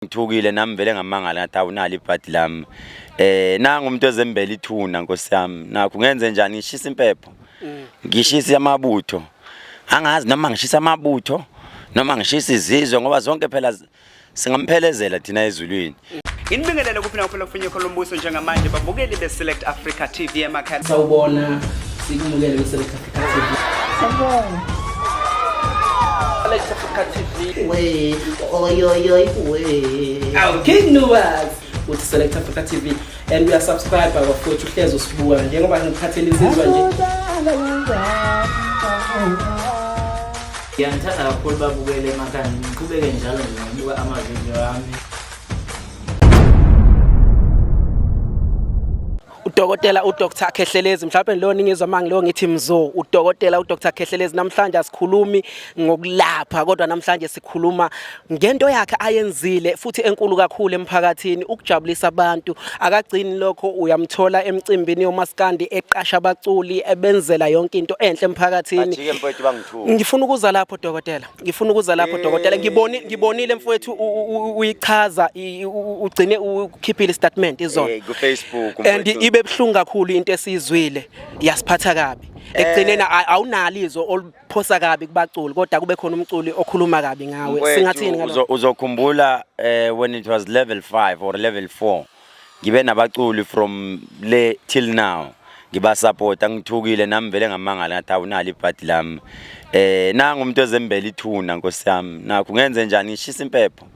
Ngithukile nami vele ngamangala ngathi awunali ibhadi lami. Nanga umuntu ezembele ithuna Nkosi yami. Nakho ngenze njani ngishisa impepho. Ngishisa amabutho. Angazi noma ngishisa amabutho noma ngishisa izizwe ngoba zonke phela singamphelezela thina ezulwini. Inibingelele kuphina kufunye khona umbuso njengamanje babukeli beSelect Africa TV emakhaya. Sawubona sikumukele beSelect Africa TV. Sawubona. Select Africa TV. We, we. Our King Nuwas with Select Africa TV and we are subscribed by our futhi uhlezi usibuka njengoba ngikhathelizizwa nje. Ngiyangithanda kakhulu babukele emakhaya ngiqhubeke njalo ngibuka amavideo ami. Udokotela uDr Khehlelezi mhlawumbe lo ningizwa mangilo ngithi mzo udokotela uDr Khehlelezi namhlanje asikhulumi ngokulapha kodwa namhlanje sikhuluma ngento yakhe ayenzile futhi enkulu kakhulu emphakathini ukujabulisa abantu akagcini lokho uyamthola emcimbini yomaskandi eqasha abaculi ebenzela yonke into enhle emphakathini. Ngifuna ukuza lapho dokotela ngibonile mfowethu uyichaza ugcine ukhiphile statement izona ku Facebook and ibe ebhlungu kakhulu into esizwile yasiphatha kabi ekugcineni awunalizo oliphosa kabi kubaculi kodwa kube khona umculi okhuluma kabi ngawe singathini ngalokho uzokhumbula when it was level 5 or level 4 ngibe nabaculi from le till now ngiba support ngithukile nami vele ngamangala ngathi awunali ibhadi lami nanga umuntu ezembele ithuna Nkosi yami nakho ngenze njani ngishisa impepho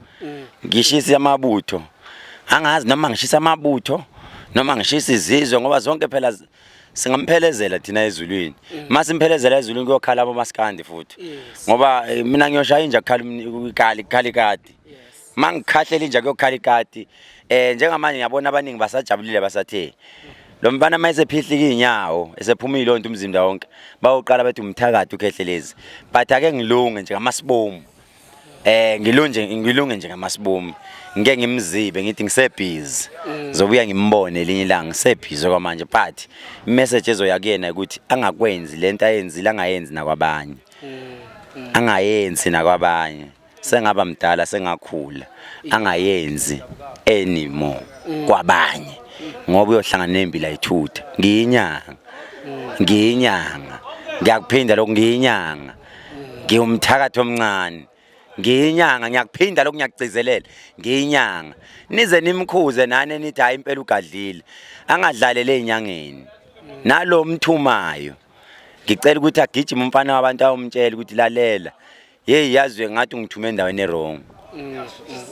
ngishisa amabutho angazi noma ngishisa amabutho noma ngishisa izizwe ngoba zonke phela singamphelezela thina ezulwini masimphelezela ezulwini kuyokhala abomaskandi futhi ngoba mina ngiyoshaya inja kukhale ikati mangikhahlela inja kuyokhala ikati njengamanje ngiyabona abaningi basajabulile basathe lo mfana mayisephihla inyawo esephumile lonto umzimba wonke bayoqala bethi umthakathi uKhehlelezi but ake ngilunge nje ngamasibomu ngilunge nje ngamasibomu ngeke ngimzibe ngithi ngisebhizi zobuya ngimbone elinye ilanga ngisebhizi kwamanje but message ezoya kuyena ukuthi angakwenzi lento ayenzile angayenzi nakwabanye angayenzi nakwabanye sengaba mdala sengakhula angayenzi anymore kwabanye ngoba uyohlangana nempilo ayithutha ngiyinyanga ngiyakuphinda lokho ngiyinyanga ngiyumthakathi omncane ngiyinyanga ngiyakuphinda lokho ngiyagcizelela ngiyinyanga nize nimkhuze nane nithi hayi impela ugadlile angadlalele enyangeni nalo mthumayo ngicela ukuthi agijime umfana wabantu awumtshela ukuthi lalela hey yazwe ngathi ngithume endaweni errong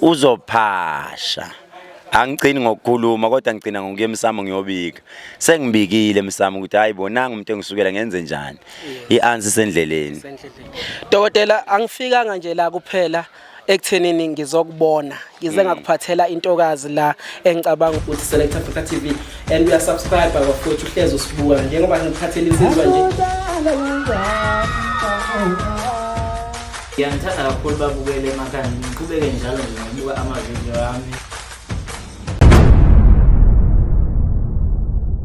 uzophasha angicini ngokukhuluma kodwa ngicina ngokuye emsamo ngiyobika sengibikile emsamo ukuthi hayi bonanga umuntu engisukela ngenze njani ianswer sendleleni dokotela angifikanga nje la kuphela ekuthenini ngizokubona ngize ngakuphathela intokazi la engicabanga ukuthi Select Africa TV and we are subscribed by our futhi uhlezi usibuka njengoba ngikhathelizizwa nje. Ngiyangithanda kakhulu babukele emakhaya ngiqhubeke njalo ngibuka amavideo ami.